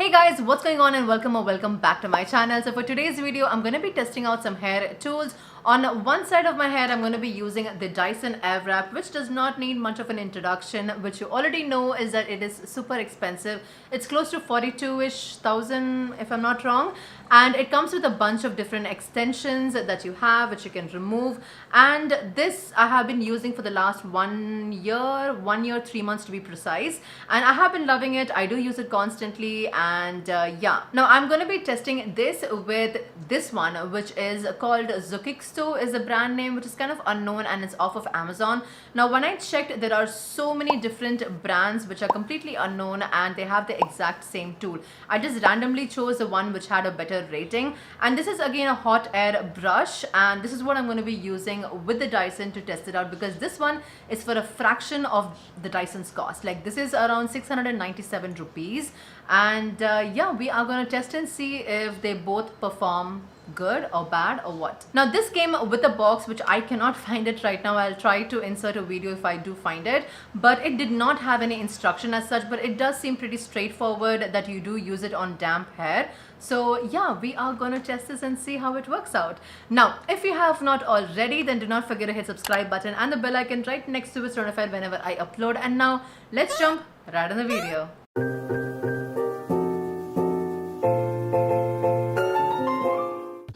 Hey guys, what's going on and welcome back to my channel. So for today's video, I'm going to be testing out some hair tools. On one side of my hair, I'm going to be using the Dyson Airwrap, which does not need much of an introduction, which you already know is that it is super expensive. It's close to 42-ish thousand if I'm not wrong. And it comes with a bunch of different extensions that you have, which you can remove. And this I have been using for the last 1 year, 3 months to be precise. And I have been loving it. I do use it constantly. And yeah, now I'm going to be testing this with this one, which is called Zukixto is the brand name, which is kind of unknown and it's off of Amazon. Now, when I checked, there are so many different brands which are completely unknown and they have the exact same tool. I just randomly chose the one which had a better rating, and this is again a hot air brush, and this is what I'm going to be using with the Dyson to test it out, because this one is for a fraction of the Dyson's cost. Like, this is around 697 rupees, and yeah, we are going to test and see if they both perform good or bad or what. Now, this came with a box which I cannot find it right now. I'll try to insert a video if I do find it, but it did not have any instruction as such, but it does seem pretty straightforward that you do use it on damp hair. So yeah, we are going to test this and see how it works out. Now, if you have not already, then do not forget to hit subscribe button and the bell icon right next to it to notified whenever I upload. And now let's jump right in the video.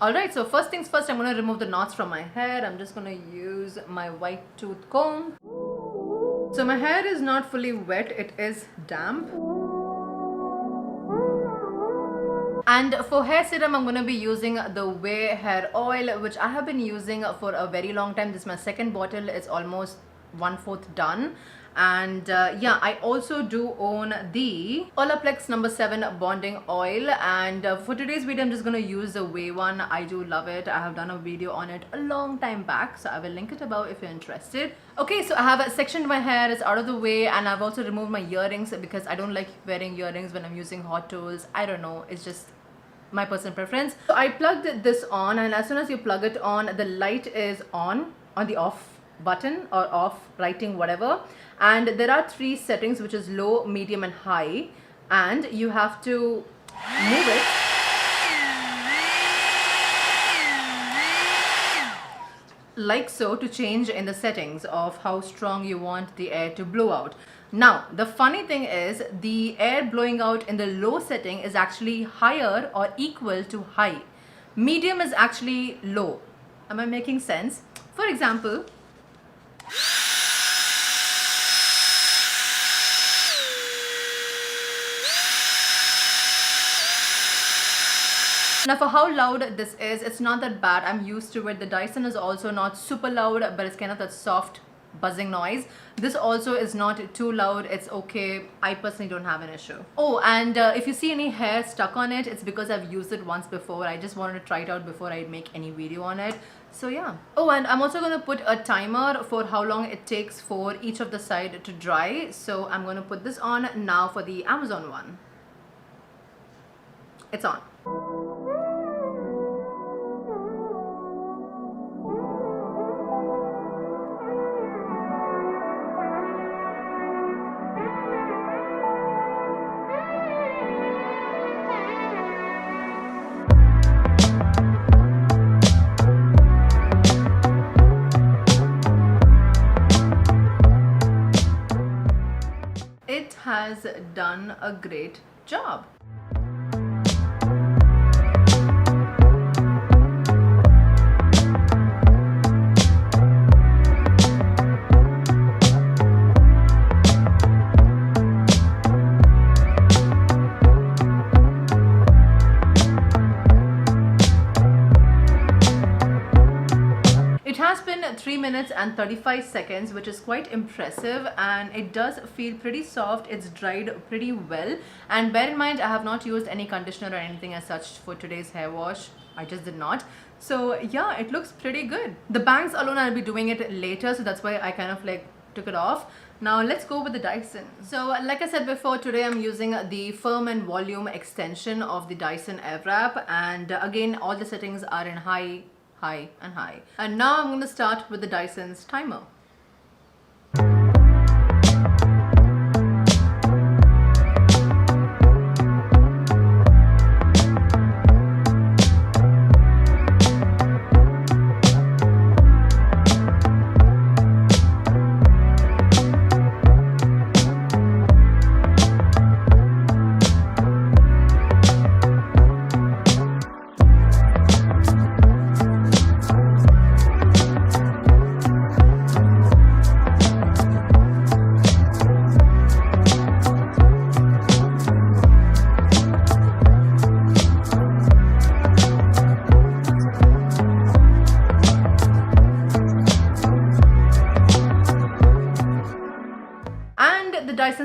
Alright, so first things first, I'm going to remove the knots from my hair. I'm just going to use my white tooth comb. So my hair is not fully wet, it is damp. And for hair serum, I'm going to be using the Way hair oil, which I have been using for a very long time. This is my second bottle. It's almost 1/4 done. And yeah, I also do own the Olaplex No. 7 bonding oil, and for today's video I'm just going to use the Way one. I do love it. I have done a video on it a long time back, so I will link it above if you're interested. Okay, so I have sectioned my hair, it's out of the way, and I've also removed my earrings because I don't like wearing earrings when I'm using hot tools. I don't know, it's just my personal preference. So I plugged this on, and as soon as you plug it on, the light is on the off button or off writing, whatever, and there are 3 settings, which is low, medium and high, and you have to move it like so to change in the settings of how strong you want the air to blow out. Now, the funny thing is the air blowing out in the low setting is actually higher or equal to high. Medium is actually low. Am I making sense? For example, now for how loud this is, it's not that bad. I'm used to it. The Dyson is also not super loud, but it's kind of that soft buzzing noise. This also is not too loud. It's okay. I personally don't have an issue. Oh, and if you see any hair stuck on it, it's because I've used it once before. I just wanted to try it out before I make any video on it. So yeah. Oh, and I'm also going to put a timer for how long it takes for each of the side to dry. So I'm going to put this on now for the Amazon one. It's on. It has done a great job. It has been 3 minutes and 35 seconds, which is quite impressive, and it does feel pretty soft. It's dried pretty well, and bear in mind I have not used any conditioner or anything as such for today's hair wash. I just did not. So yeah, it looks pretty good. The bangs alone I'll be doing it later, so that's why I kind of like took it off. Now let's go with the Dyson. So like I said before, today I'm using the firm and volume extension of the Dyson Airwrap, and again all the settings are in high, high and high. And now I'm going to start with the Dyson's timer.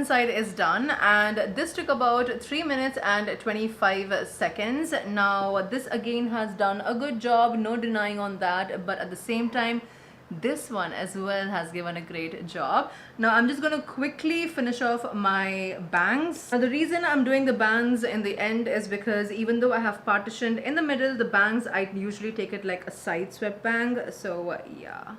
side is done, and this took about 3 minutes and 25 seconds. Now this again has done a good job, no denying on that, but at the same time this one as well has given a great job. Now I'm just going to quickly finish off my bangs. Now the reason I'm doing the bangs in the end is because even though I have partitioned in the middle, the bangs I usually take it like a side swept bang. So yeah.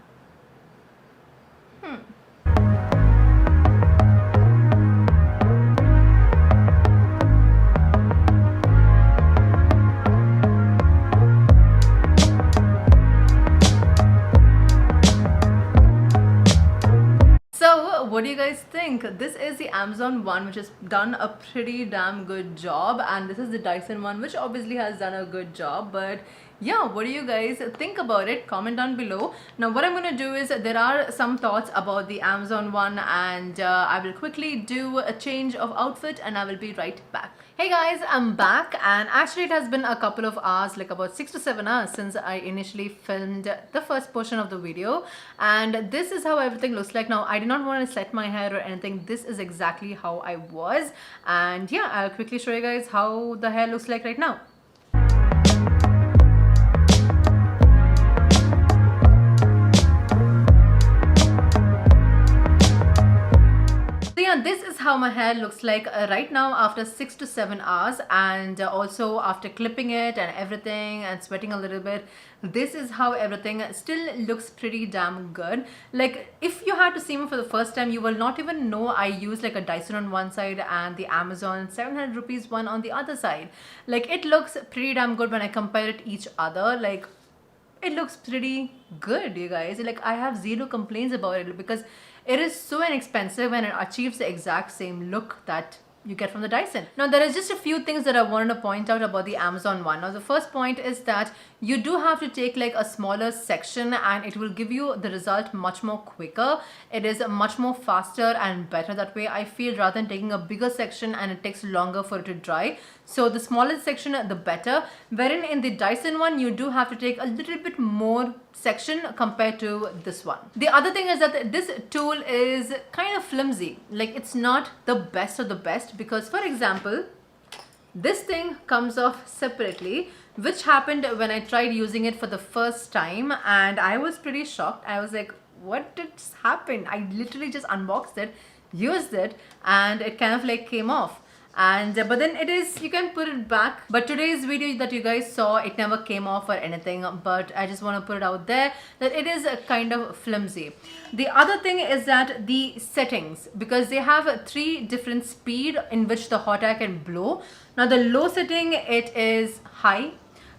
So what do you guys think? This is the Amazon one, which has done a pretty damn good job, and this is the Dyson one, which obviously has done a good job. But yeah, what do you guys think about it? Comment down below. Now what I'm gonna do is, there are some thoughts about the Amazon one, and I will quickly do a change of outfit and I will be right back. Hey guys, I'm back, and actually it has been a couple of hours, like about 6 to 7 hours since I initially filmed the first portion of the video, and this is how everything looks like now. I did not want to set my hair or anything. This is exactly how I was, and yeah, I'll quickly show you guys how the hair looks like right now. This is how my hair looks like right now after 6 to 7 hours, and also after clipping it and everything and sweating a little bit. This is how everything still looks pretty damn good. Like, if you had to see me for the first time, you will not even know I use like a Dyson on one side and the Amazon 700 rupees one on the other side. Like, it looks pretty damn good when I compare it each other. Like, it looks pretty good, you guys. Like, I have zero complaints about it because it is so inexpensive and it achieves the exact same look that you get from the Dyson. Now there is just a few things that I wanted to point out about the Amazon one. Now the first point is that you do have to take like a smaller section and it will give you the result much more quicker. It is much more faster and better that way, I feel, rather than taking a bigger section and it takes longer for it to dry. So the smaller section the better, wherein in the Dyson one you do have to take a little bit more section compared to this one. The other thing is that this tool is kind of flimsy. Like, it's not the best of the best, because for example, this thing comes off separately, which happened when I tried using it for the first time, and I was pretty shocked. I was like, what just happened? I literally just unboxed it, used it, and it kind of like came off. And but then it is, you can put it back. But today's video that you guys saw, it never came off or anything, but I just want to put it out there that it is kind of flimsy. The other thing is that the settings, because they have 3 different speed in which the hot air can blow. Now the low setting, it is high,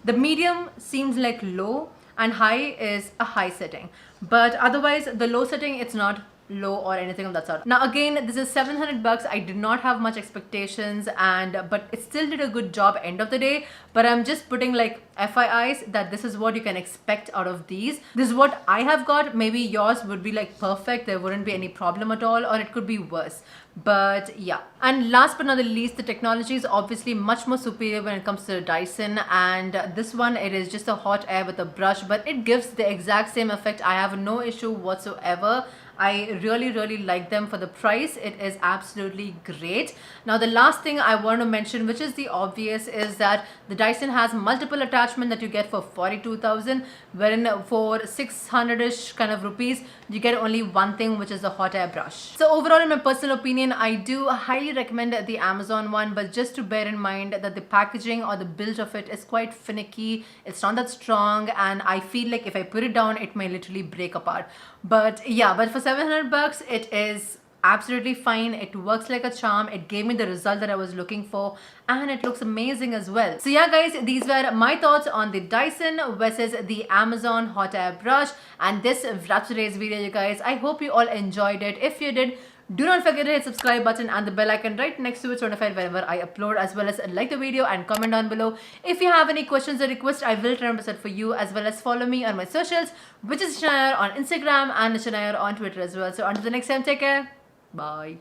the medium seems like low, and high is a high setting. But otherwise the low setting, it's not low or anything of that sort. Now again, this is 700 bucks. I did not have much expectations, but it still did a good job end of the day. But I'm just putting like FYIs that this is what you can expect out of these. This is what I have got. Maybe yours would be like perfect, there wouldn't be any problem at all, or it could be worse. But yeah, and last but not the least, the technology is obviously much more superior when it comes to Dyson, and this one, it is just a hot air with a brush, but it gives the exact same effect. I have no issue whatsoever. I really like them. For the price, it is absolutely great. Now the last thing I want to mention, which is the obvious, is that the Dyson has multiple attachments that you get for 42,000, wherein for 600-ish kind of rupees you get only one thing, which is the hot air brush. So overall, in my personal opinion, I do highly recommend the Amazon one, but just to bear in mind that the packaging or the build of it is quite finicky. It's not that strong, and I feel like if I put it down, it may literally break apart. But yeah, but for 700 bucks, it is absolutely fine. It works like a charm. It gave me the result that I was looking for, and it looks amazing as well. So yeah guys, these were my thoughts on the Dyson versus the Amazon hot air brush, and this wraps today's video, you guys. I hope you all enjoyed it. If you did, do not forget to hit subscribe button and the bell icon right next to it, notified whenever I upload, as well as like the video and comment down below. If you have any questions or requests, I will try my best for you, as well as follow me on my socials, which is Shanair on Instagram and Shanair on Twitter as well. So until the next time, take care. Bye.